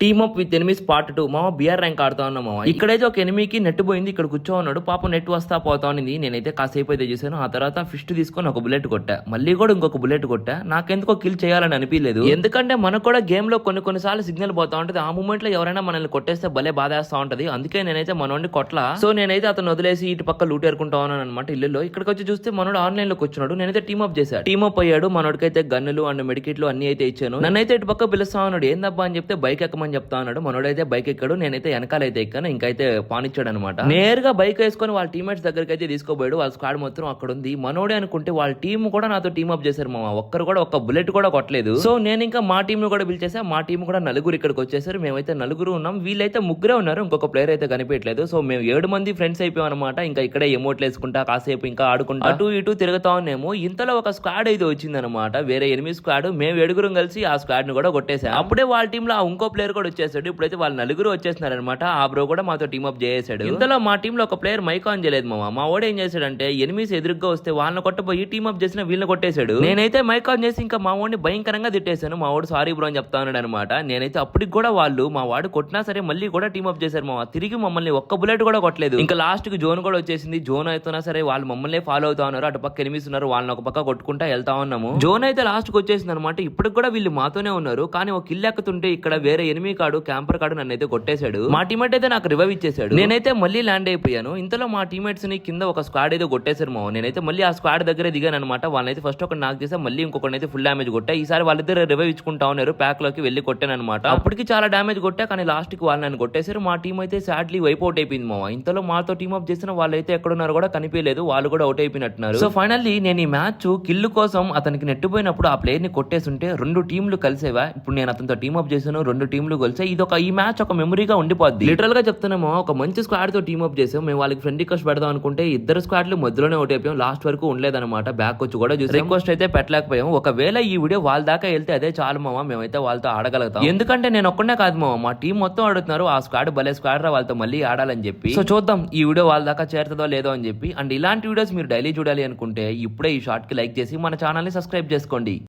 Team up with enemies part 2 మామ BR rank ఆడుతా ఉన్నాం మామ. ఇక్కడైతే ఒక ఎనిమికి నెట్ పోయింది, ఇక్కడ కూర్చో ఉన్నాడు పాపం. నెట్ వస్తా పోతా ఉంది. నేనైతే కాసేపు అయితే చూసాను. ఆ తర్వాత ఫిస్ట్ తీసుకొని ఒక బుల్లెట్ కొట్టా, మళ్ళీ కూడా ఇంకొక బుల్లెట్ కొట్టా. నాకెందుకో కిల్ చేయాలని అనిపించలేదు, ఎందుకంటే మనకు కూడా గేమ్ లో కొన్నిసార్లు సిగ్నల్ పోతా ఉంటది. ఆ మూమెంట్ లో ఎవరైనా మనల్ని కొట్టేస్తే భలే బాధేస్తా ఉంటది. అందుకే నేనైతే మనోడిని కొట్లా. సో నేనైతే అతను వదిలేసి ఇటు పక్క లూట్ ఏరుకుంటా ఉన్నాను అనమాట ఇల్లులో. ఇక్కడికి వచ్చి చూస్తే మనోడు ఆన్లైన్ లోకి వచ్చినాడు. నేనైతే టీమ్ అప్ చేశాను. టీమ్ అప్ అయ్యాడు. మనోడికైతే గన్నులు అండ్ మెడికిట్లు అన్ని అయితే ఇచ్చాను. నన్నైతే ఇటు పక్క పిలుస్తా ఉన్నాడు. ఏందబ్బా అని చెప్తే బైక్ ఎక్కమని చెప్తా ఉన్నాడు. మనోడైతే బైక్ ఎక్కాడు, నేనైతే వెనకాలైతే ఎక్కాను. ఇంకైతే పానిచ్చాడు అనమాట. నేరుగా బైక్ వేసుకొని వాళ్ళ టీమేట్స్ దగ్గరికి అయితే తీసుకోబోయాడు. వాళ్ళ స్క్వాడ్ మొత్తం అక్కడ ఉంది. మనోడే అనుకుంటే వాళ్ళ టీం కూడా నాతో టీమ్ అప్ చేశారు మామ. ఒక్కరు కూడా ఒక్క బుల్లెట్ కూడా కొట్టలేదు. సో నేను ఇంకా మా టీం ను కూడా పిలిచేసా. మా టీం కూడా నలుగురు ఇక్కడికి వచ్చేసారు. మేమైతే నలుగురు ఉన్నాం. వీళ్ళైతే ముగ్గురే ఉన్నారు, ఇంకొక ప్లేయర్ అయితే కనిపించలేదు. సో మేము 7 మంది ఫ్రెండ్స్ అయిపోయాం అనమాట. ఇంకా ఇక్కడే ఎమోట్లు వేసుకుంటా కాసేపు ఇంకా ఆడుకుంటా అటు ఇటు తిరుగుతా ఉన్నాము. ఇంతలో ఒక స్క్వాడ్ అయితే వచ్చింది అనమాట, వేరే ఎనిమిది స్క్వాడ్. మేము 7 కలిసి ఆ స్క్వాడ్ ను కూడా కొట్టేసాం. అప్పుడే వాళ్ళ టీమ్ లో ఇంకో ప్లేయర్ కూడా వచ్చేసాడు. ఇప్పుడైతే వాళ్ళ నలుగురు వచ్చేస్తున్నారు అనమాట. ఆ బ్రో కూడా మాతో టీమ్ అప్ చేసాడు. ఇంతలో మా టీమ్ లో ఒక ప్లేయర్ మైక్ ఆన్ చేయలేదు మామ. మా వాడు ఏం చేశాడంటే ఎనిమిస్ ఎదురుగా వస్తే వాళ్ళని కొట్టపోయి టీమ్ అప్ చేసిన వీళ్ళని కొట్టేశాడు. నేనైతే మైక్ ఆన్ చేసి ఇంకా మా వాడిని భయంకరంగా తిట్టేశాను. మా వాడు సారీ బ్రో అని చెప్తా ఉన్నాడు అనమాట. నేనైతే అప్పటికి కూడా వాళ్ళు మా వాడు కొట్టినా సరే మళ్ళీ కూడా టీమ్ అప్ చేశారు మామ. తిరిగి మమ్మల్ని ఒక్క బుల్లెట్ కూడా కొట్టలేదు. ఇంకా లాస్ట్ కి జోన్ కూడా వచ్చేసింది. జోన్ అవుతున్నా సరే వాళ్ళు మమ్మల్ని ఫాలో అవుతా ఉన్నారు. అటు పక్క ఎనిమిస్ ఉన్నారు, వాళ్ళని ఒక పక్క కొట్టుకుంటా వెళ్తా ఉన్నాము. జోన్ అయితే లాస్ట్ కి వచ్చేసింది అనమాట. ఇప్పటికి కూడా వీళ్ళు మాతోనే ఉన్నారు. కానీ ఒక కిల్ ఎక్కుతుంటే ఇక్కడ వేరే ఎనిమి కాడు క్యాంపర్ కాడు నన్ను అయితే కొట్టేశాడు. మా టీమేట్ అయితే నాకు రివైవ్ ఇచ్చేసాడు. నేనైతే మళ్ళీ ల్యాండ్ అయిపోయాను. ఇంతలో మా టీమేట్స్ ని కింద ఒక స్క్వాడ్ అయితే కొట్టేశారు మావ. నేనైతే మళ్ళీ ఆ స్క్వాడ్ దగ్గరే దిగాను అనమాట. వాళ్ళైతే ఫస్ట్ ఒక నాకు చేసా, మళ్ళీ ఇంకొకటి అయితే ఫుల్ డామేజ్ కొట్టా. ఈసారి వాళ్ళిద్దరు రివైవ్ ఇచ్చుకుంటా ఉన్నారు. ప్యాక్ లోకి వెళ్ళి కొట్టాను అనమాట. అప్పటికి చాలా డామేజ్ కొట్టా, కానీ లాస్ట్ కి వాళ్ళు నన్ను కొట్టేశారు. మా టీం అయితే సాడ్లీ వైప్ అవుట్ అయిపోయింది మావ. ఇంతలో మాతో టీమ్ అప్ చేసిన వాళ్ళైతే ఎక్కడున్నారు కూడా కనిపించలేదు. వాళ్ళు కూడా అవుట్ అయిపోయినట్టున్నారు. సో ఫైనల్లీ నేను ఈ మ్యాచ్ కిల్లు కోసం అతనికి నెట్టుపోయినప్పుడు ఆ ప్లేయర్ ని కొట్టేస్తుంటే 2 టీంలు కలిసేవా. ఇప్పుడు నేను అతనితో టీమ్ అప్ చేశాను, 2 టీంలు కలిసే. ఈ మ్యాచ్ ఒక మెమరీగా ఉండిపోద్ది. లిటరల్ గా చెప్తున్నామో, ఒక మంచి స్క్వాడ్ తో టీమ్ అప్ చేసాం. మేము వాళ్ళకి ఫ్రెండ్ రిక్వెస్ట్ పెడదాం అనుకుంటే 2 స్క్వాడ్లు మధ్యలోనే అవుట్ అయిపోయాం. లాస్ట్ వరకు ఉండలేదన్నమాట. బ్యాక్ వచ్చి కూడా చూసి రిక్వెస్ట్ అయితే పెట్టలేకపోయాం. ఒకవేళ ఈ వీడియో వాళ్ళ దాకా వెళ్తే అదే చాలు మామ, మేమైతే వాళ్ళతో ఆడగలుగుతాం. ఎందుకంటే నేను ఒక్కడే కాదు మామ, మా టీం మొత్తం ఆడుతున్నారు. ఆ స్క్వాడ్ భలే స్క్వాడ్ రా, వాళ్ళతో మళ్ళీ ఆడాలని చెప్పి. సో చూద్దాం ఈ వీడియో వాళ్ళ దాకా చేరుతుందో లేదో అని చెప్పి. అండ్ ఇలాంటి వీడియోస్ మీరు డైలీ చూడాలి అనుకుంటే ఇప్పుడే ఈ షార్ట్ కి లైక్ చేసి మన ఛానల్ ని సబ్స్క్రైబ్ చేసుకోండి.